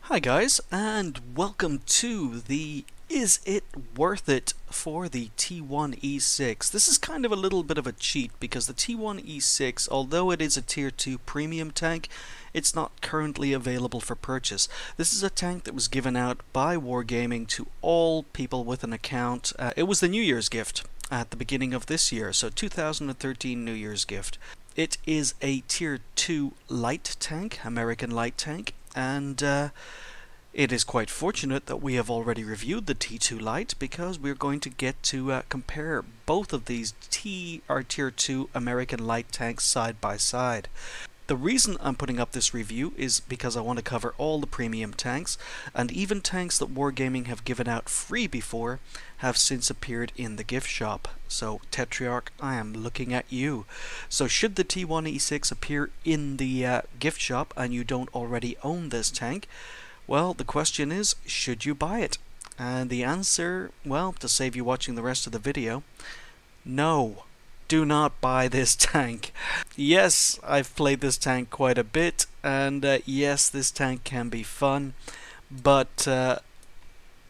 Hi guys, and welcome to the Is It Worth It for the T1E6. This is kind of a little bit of a cheat because the T1E6, although it is a tier 2 premium tank, it's not currently available for purchase. This is a tank that was given out by Wargaming to all people with an account. It was the New Year's gift at the beginning of this year, so 2013 New Year's gift. It is a tier 2 light tank, American light tank, and it is quite fortunate that we have already reviewed the T2 Lite because we're going to get to compare both of these tier 2 American light tanks side by side. The reason I'm putting up this review is because I want to cover all the premium tanks, and even tanks that Wargaming have given out free before have since appeared in the gift shop. So Tetrarch, I am looking at you. So should the T1E6 appear in the gift shop and you don't already own this tank, well, the question is, should you buy it? And the answer, well, to save you watching the rest of the video, no. Do not buy this tank. Yes, I've played this tank quite a bit, and yes, this tank can be fun, but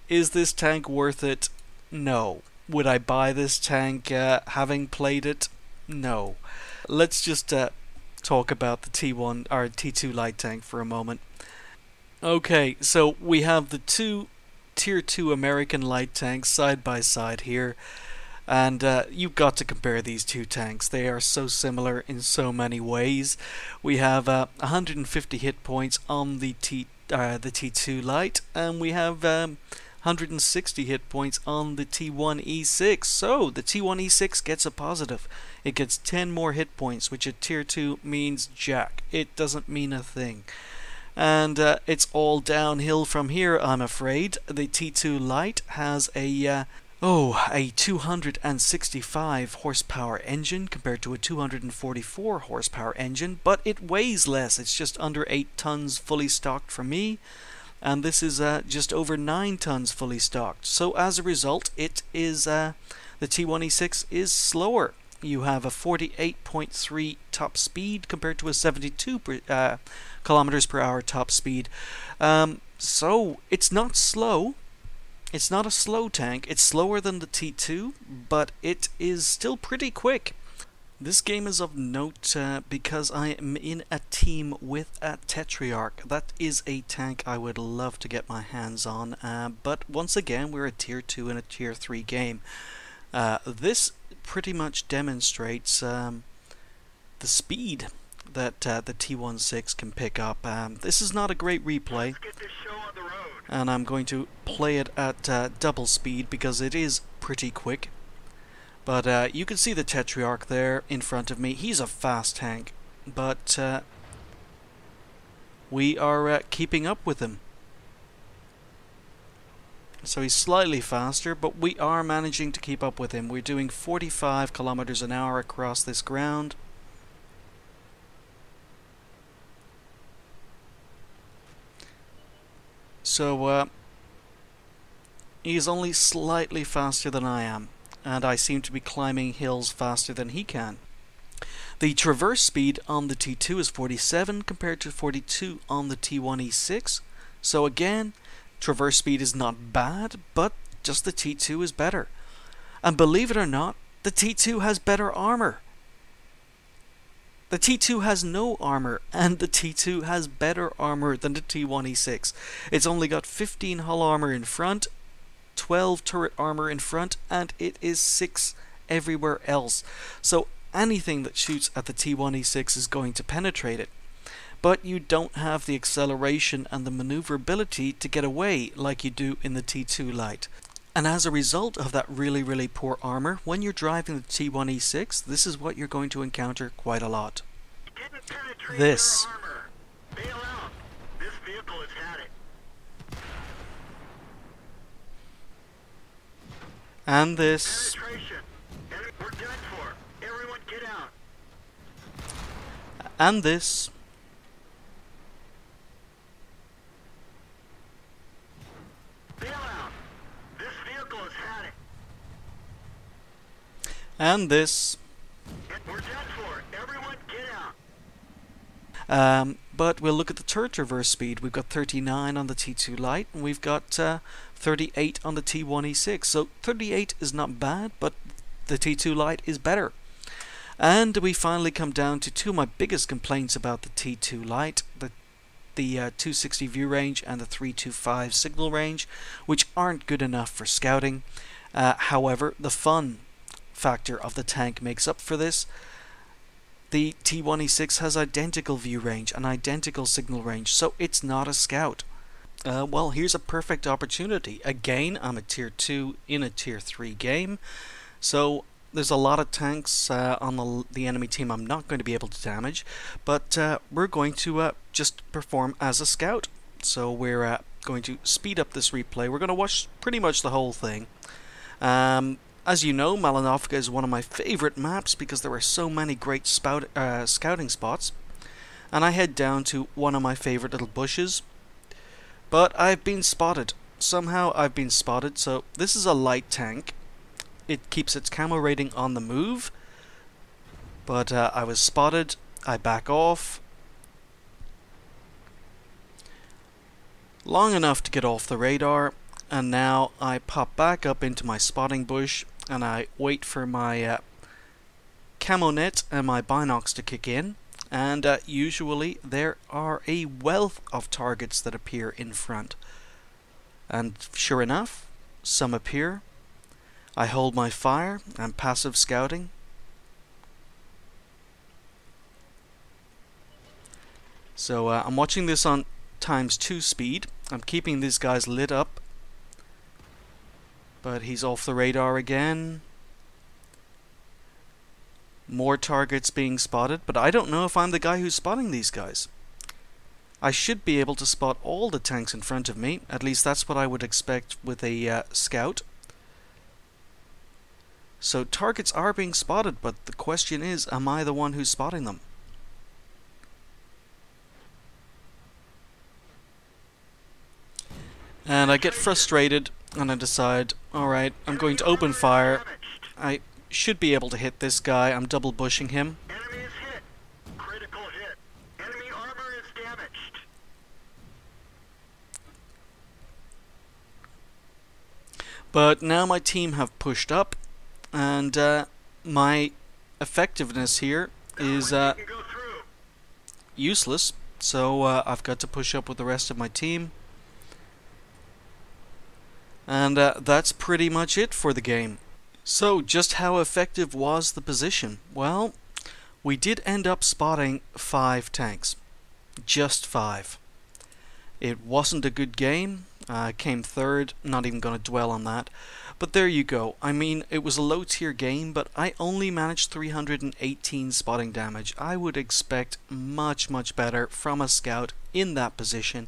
is this tank worth it? No. Would I buy this tank having played it? No. Let's just talk about the T1 or T2 light tank for a moment. Okay, so we have the two tier 2 American light tanks side by side here. And you've got to compare these two tanks. They are so similar in so many ways. We have 150 hit points on the T2 Lite, and we have 160 hit points on the T1E6. So the T1E6 gets a positive. It gets 10 more hit points, which at tier 2 means jack. It doesn't mean a thing. And it's all downhill from here, I'm afraid. The T2 Lite has a 265 horsepower engine compared to a 244 horsepower engine, but it weighs less. It's just under 8 tons fully stocked for me, and this is just over 9 tons fully stocked. So as a result, it is the T1E6 is slower. You have a 48.3 top speed compared to a 72 kilometers per hour top speed. So it's not slow. It's not a slow tank. It's slower than the T2, but it is still pretty quick. This game is of note because I am in a team with a Tetrarch. That is a tank I would love to get my hands on, but once again we're a tier 2 and a tier 3 game. This pretty much demonstrates the speed that the T1E6 can pick up. This is not a great replay, and I'm going to play it at double speed because it is pretty quick. But you can see the Tetrarch there in front of me. He's a fast tank, but we are keeping up with him. So he's slightly faster, but we are managing to keep up with him. We're doing 45 kilometers an hour across this ground. So he's only slightly faster than I am, and I seem to be climbing hills faster than he can. The traverse speed on the T2 is 47 compared to 42 on the T1E6. So again, traverse speed is not bad, but just the T2 is better. And believe it or not, the T2 has better armor. The T2 has no armor, and the T2 has better armor than the T1E6. It's only got 15 hull armor in front, 12 turret armor in front, and it is 6 everywhere else. So anything that shoots at the T1E6 is going to penetrate it. But you don't have the acceleration and the maneuverability to get away like you do in the T2 Lite. And as a result of that really poor armor, when you're driving the T1E6, this is what you're going to encounter quite a lot. This. And this. And this. And this. We're done for. Everyone get out. But we'll look at the turret traverse speed. We've got 39 on the T2 Lite, and we've got 38 on the T1E6. So 38 is not bad, but the T2 Lite is better. And we finally come down to two of my biggest complaints about the T2 Lite, the 260 view range and the 325 signal range, which aren't good enough for scouting. However, the fun factor of the tank makes up for this. The T1E6 has identical view range and identical signal range, so it's not a scout. Well, here's a perfect opportunity. Again, I'm a tier 2 in a tier 3 game, so there's a lot of tanks on the enemy team I'm not going to be able to damage, but we're going to just perform as a scout. So we're going to speed up this replay. We're going to watch pretty much the whole thing. As you know, Malinovka is one of my favorite maps because there are so many great scouting spots. And I head down to one of my favorite little bushes. But I've been spotted. Somehow I've been spotted. So this is a light tank. It keeps its camo rating on the move. But I was spotted. I back off. Long enough to get off the radar. And now I pop back up into my spotting bush and I wait for my camo net and my binocs to kick in. And usually there are a wealth of targets that appear in front. And sure enough, some appear. I hold my fire. I'm passive scouting. So I'm watching this on ×2 speed. I'm keeping these guys lit up. But he's off the radar again. More targets being spotted, but I don't know if I'm the guy who's spotting these guys. I should be able to spot all the tanks in front of me. At least that's what I would expect with a scout. So targets are being spotted, but the question is, am I the one who's spotting them? And I get frustrated and I decide, alright, I'm going to open fire. I should be able to hit this guy. I'm double bushing him. Enemy is hit. Critical hit. Enemy armor is damaged. But now my team have pushed up, and my effectiveness here is useless. So I've got to push up with the rest of my team. And that's pretty much it for the game. So, just how effective was the position? Well, we did end up spotting 5 tanks. Just 5. It wasn't a good game. I came third, not even going to dwell on that. But there you go. I mean, it was a low tier game, but I only managed 318 spotting damage. I would expect much, much better from a scout in that position,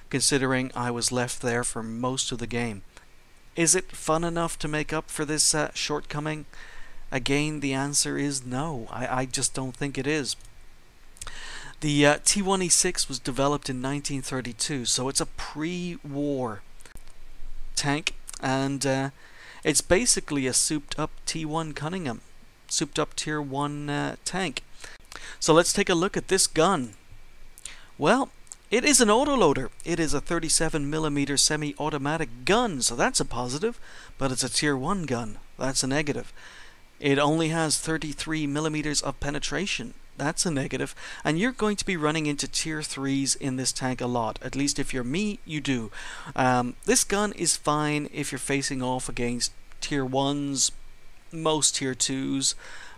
considering I was left there for most of the game. Is it fun enough to make up for this shortcoming? Again, the answer is no. I just don't think it is. The T1E6 was developed in 1932, so it's a pre-war tank, and it's basically a souped-up T1 Cunningham, souped-up Tier 1 tank. So let's take a look at this gun. Well, it is an autoloader. It is a 37mm semi-automatic gun, so that's a positive, but it's a Tier 1 gun. That's a negative. It only has 33mm of penetration. That's a negative. And you're going to be running into Tier 3s in this tank a lot. At least if you're me, you do. This gun is fine if you're facing off against Tier 1s, most Tier 2s,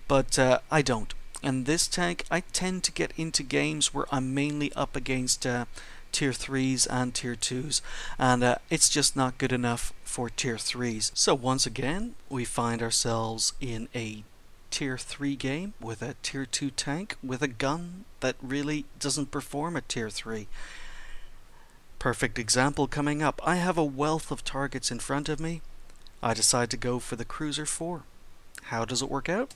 but I don't. And this tank, I tend to get into games where I'm mainly up against Tier 3s and Tier 2s, and it's just not good enough for Tier 3s. So once again, we find ourselves in a Tier 3 game with a Tier 2 tank with a gun that really doesn't perform at Tier 3. Perfect example coming up. I have a wealth of targets in front of me. I decide to go for the Cruiser 4. How does it work out?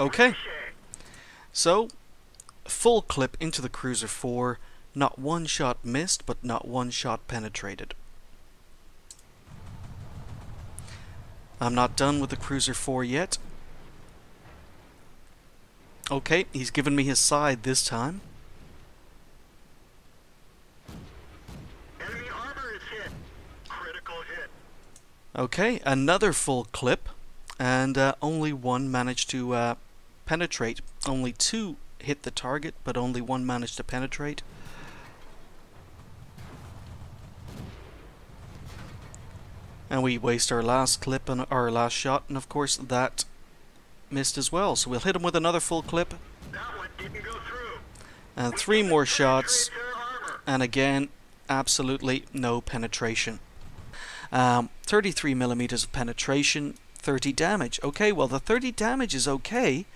Okay, so full clip into the Cruiser 4, Not one shot missed, but not one shot penetrated. I'm not done with the Cruiser 4 yet. Okay, he's given me his side this time. Enemy armor is hit. Critical hit. Okay, another full clip, and only one managed to penetrate. Only two hit the target, but only one managed to penetrate. And we waste our last clip and our last shot, and of course that missed as well. So we'll hit him with another full clip, That one didn't go through. and three more shots, Penetrate their armor. and again, absolutely no penetration. 33 millimeters of penetration, 30 damage. Okay, well the 30 damage is okay,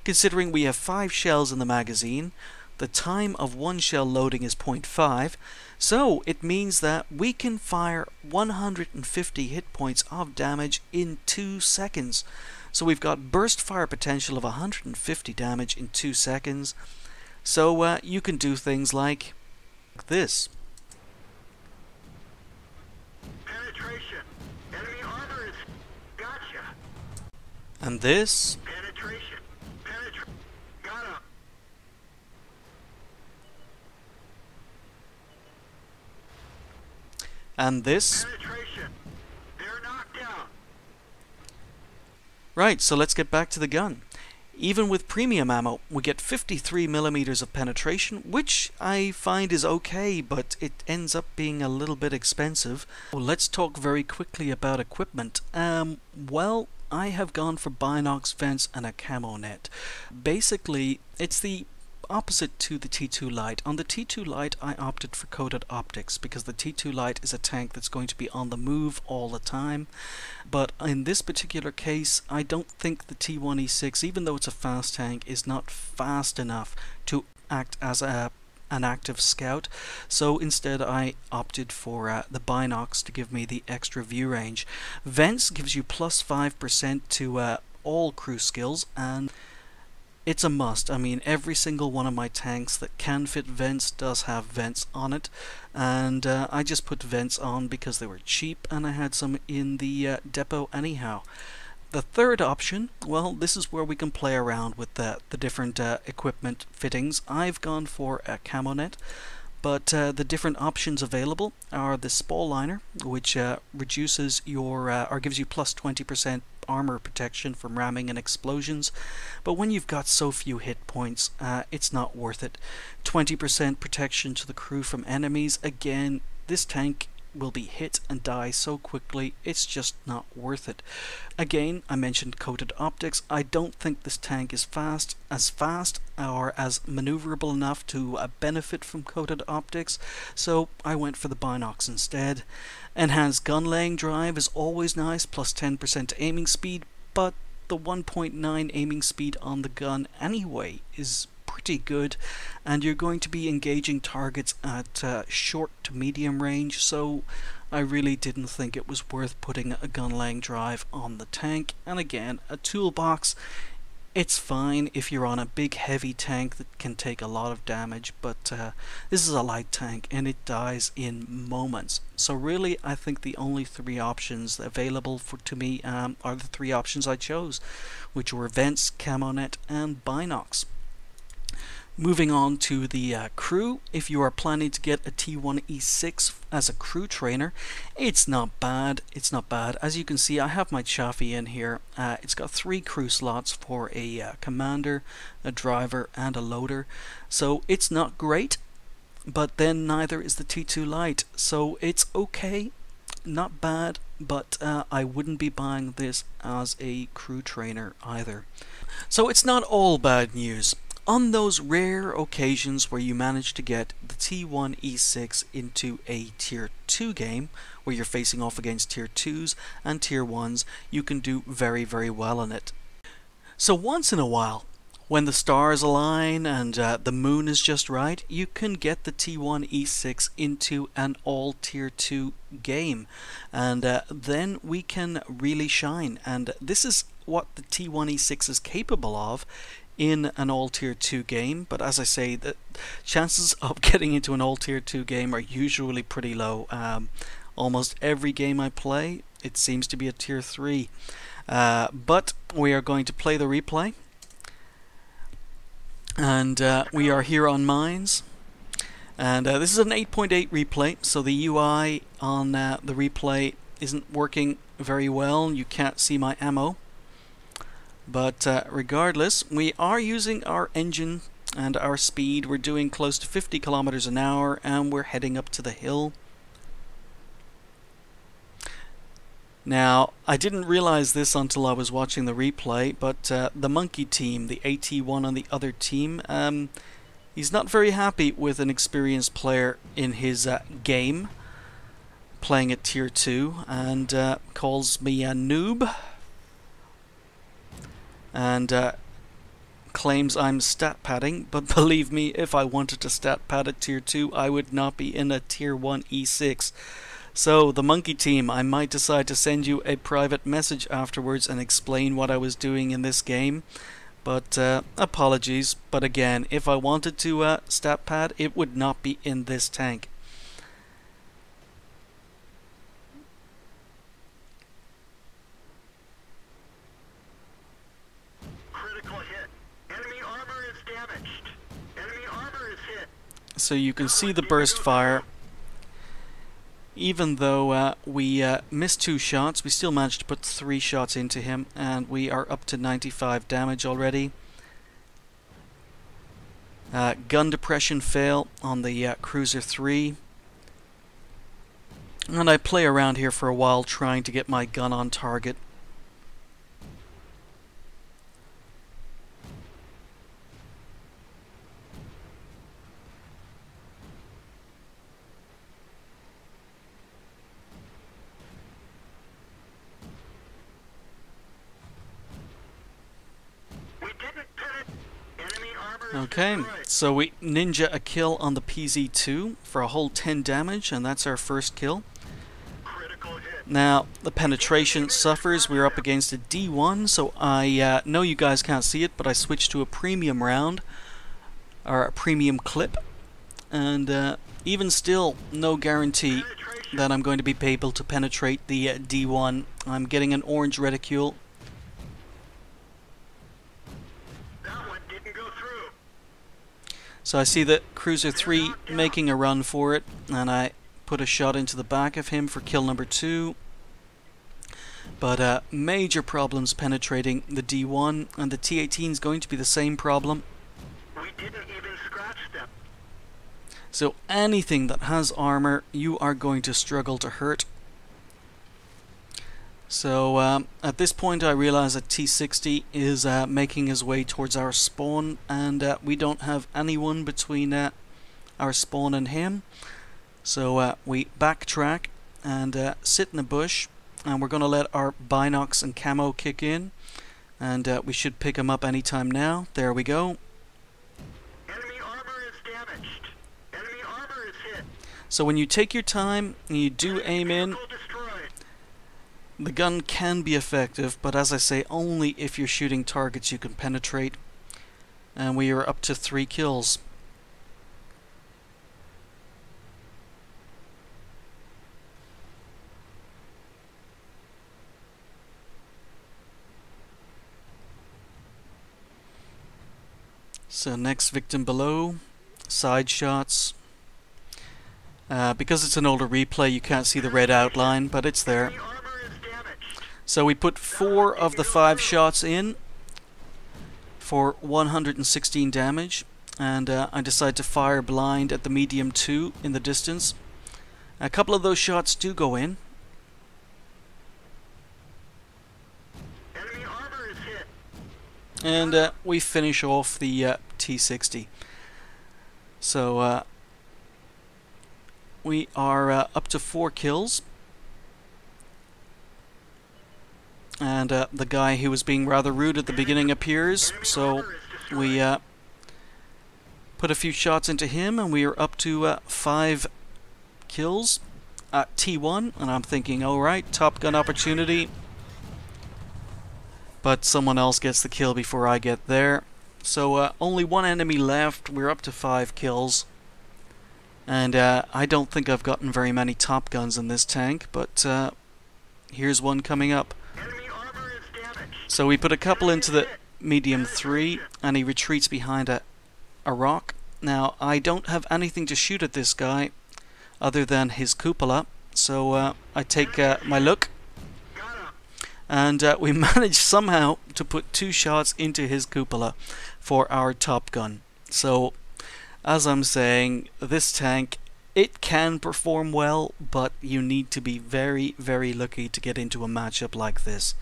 considering we have 5 shells in the magazine. The time of one shell loading is 0.5, so it means that we can fire 150 hit points of damage in 2 seconds. So we've got burst fire potential of 150 damage in 2 seconds. So you can do things like this. Penetration. Enemy armor is... Gotcha. And this. Penetration. Got him. And this. Penetration. They're knocked out. Right, so let's get back to the gun. Even with premium ammo, we get 53 millimeters of penetration, which I find is okay, but it ends up being a little bit expensive. Well, let's talk very quickly about equipment. Well, I have gone for binocs, vents, and a camo net. Basically, it's the opposite to the T2 Lite. On the T2 Lite, I opted for coated optics because the T2 Lite is a tank that's going to be on the move all the time. But in this particular case, I don't think the T1E6, even though it's a fast tank, is not fast enough to act as an active scout. So instead I opted for the binocs to give me the extra view range. Vents gives you plus 5% to all crew skills, and it's a must. I mean, every single one of my tanks that can fit vents does have vents on it, and I just put vents on because they were cheap and I had some in the depot anyhow. The third option, well, this is where we can play around with the different equipment fittings. I've gone for a camo net, but the different options available are the spall liner, which reduces your or gives you plus 20% armor protection from ramming and explosions, but when you've got so few hit points, it's not worth it. 20% protection to the crew from enemies. Again, this tank will be hit and die so quickly, it's just not worth it. Again, I mentioned coated optics. I don't think this tank is fast or as maneuverable enough to benefit from coated optics, so I went for the binocs instead. Enhanced gun laying drive is always nice, plus 10% aiming speed, but the 1.9 aiming speed on the gun anyway is pretty good, and you're going to be engaging targets at short to medium range, so I really didn't think it was worth putting a gun laying drive on the tank. And again, a toolbox, it's fine if you're on a big heavy tank that can take a lot of damage, but this is a light tank and it dies in moments. So really, I think the only three options available to me are the three options I chose, which were vents, camo net, and binocs. Moving on to the crew, if you are planning to get a T1E6 as a crew trainer, it's not bad. It's not bad. As you can see, I have my Chaffee in here. It's got 3 crew slots for a commander, a driver, and a loader. So it's not great, but then neither is the T2 Lite. So it's okay, not bad, but I wouldn't be buying this as a crew trainer either. So it's not all bad news. On those rare occasions where you manage to get the T1E6 into a Tier 2 game, where you're facing off against Tier 2s and Tier 1s, you can do very, very well in it. So once in a while, when the stars align and the moon is just right, you can get the T1E6 into an all Tier 2 game, and then we can really shine. And this is what the T1E6 is capable of in an all tier 2 game, but as I say, the chances of getting into an all tier 2 game are usually pretty low. Almost every game I play, it seems to be a tier 3. But we are going to play the replay, and we are here on Mines, and this is an 8.8 replay, so the UI on the replay isn't working very well. You can't see my ammo, but regardless, we are using our engine and our speed. We're doing close to 50 kilometers an hour, and we're heading up to the hill. Now, I didn't realize this until I was watching the replay, but the monkey team, the AT1 on the other team, he's not very happy with an experienced player in his game, playing at tier 2, and calls me a noob, and claims I'm stat padding, but believe me, if I wanted to stat pad at tier 2, I would not be in a T1E6. So, the monkey team, I might decide to send you a private message afterwards and explain what I was doing in this game. But, apologies. But again, if I wanted to stat pad, it would not be in this tank. Critical hit. Enemy armor is damaged. Enemy armor is hit. So you can see the burst fire. Even though we missed 2 shots, we still managed to put 3 shots into him, and we are up to 95 damage already. Gun depression fail on the Cruiser 3. And I play around here for a while trying to get my gun on target. Okay, so we ninja a kill on the PZ2 for a whole 10 damage, and that's our first kill. Now, the penetration suffers. We're up against a D1, so I know you guys can't see it, but I switched to a premium round, or a premium clip, and even still, no guarantee that I'm going to be able to penetrate the D1. I'm getting an orange reticule. So I see that Cruiser 3 making a run for it, and I put a shot into the back of him for kill number 2. But major problems penetrating the D1, and the T18 is going to be the same problem. We didn't even scratch them. So anything that has armor, you are going to struggle to hurt. So at this point I realize that T60 is making his way towards our spawn, and we don't have anyone between our spawn and him. So we backtrack and sit in a bush, and we're going to let our binocs and camo kick in, and we should pick him up anytime now. There we go. Enemy armor is damaged. Enemy armor is hit. So when you take your time and you do aim in, the gun can be effective, but as I say, only if you're shooting targets you can penetrate. And we are up to 3 kills. So next victim below, side shots. Because it's an older replay, you can't see the red outline, but it's there. So we put 4 of the 5 shots in for 116 damage, and I decide to fire blind at the medium 2 in the distance. A couple of those shots do go in. Enemy armor is hit. And we finish off the T60. So we are up to 4 kills. And the guy who was being rather rude at the beginning appears, so we put a few shots into him, and we are up to 5 kills at T1, and I'm thinking, alright, Top Gun opportunity. But someone else gets the kill before I get there, So only one enemy left. We're up to 5 kills. And I don't think I've gotten very many top guns in this tank, but here's one coming up. Enemy armor is damaged. So we put a couple into the medium 3, and he retreats behind a rock. Now, I don't have anything to shoot at this guy other than his cupola, so I take my look, and we managed somehow to put 2 shots into his cupola for our top gun. So, as I'm saying, this tank, it can perform well, but you need to be very, very lucky to get into a matchup like this.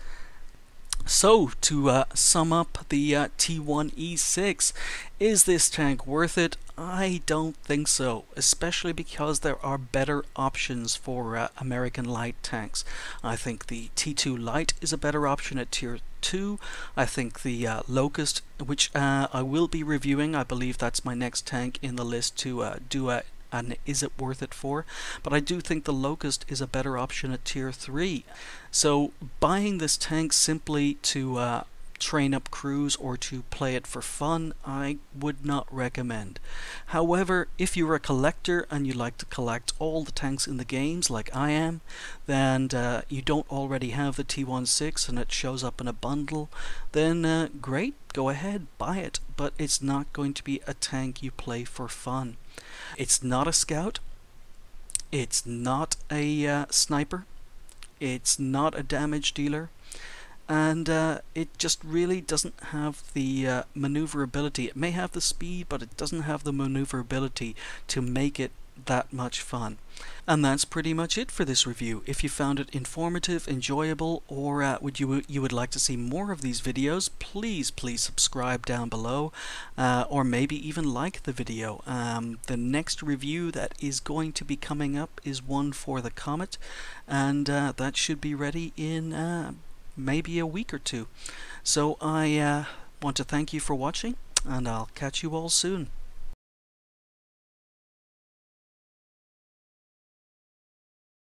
So, to sum up the T1E6, is this tank worth it? I don't think so, especially because there are better options for American light tanks. I think the T2 Light is a better option at tier 2. I think the Locust, which I will be reviewing, I believe that's my next tank in the list to do an is it worth it for, but I do think the Locust is a better option at tier 3. So buying this tank simply to train up crews or to play it for fun, I would not recommend. However, if you're a collector and you like to collect all the tanks in the games like I am, then you don't already have the T1E6 and it shows up in a bundle, then great, go ahead, buy it, but it's not going to be a tank you play for fun. It's not a scout, it's not a sniper, it's not a damage dealer, and it just really doesn't have the maneuverability. It may have the speed, but it doesn't have the maneuverability to make it that much fun. And that's pretty much it for this review. If you found it informative, enjoyable, or you would like to see more of these videos, please subscribe down below, or maybe even like the video. The next review that is going to be coming up is one for the Comet, and that should be ready in maybe a week or 2. So I want to thank you for watching, and I'll catch you all soon.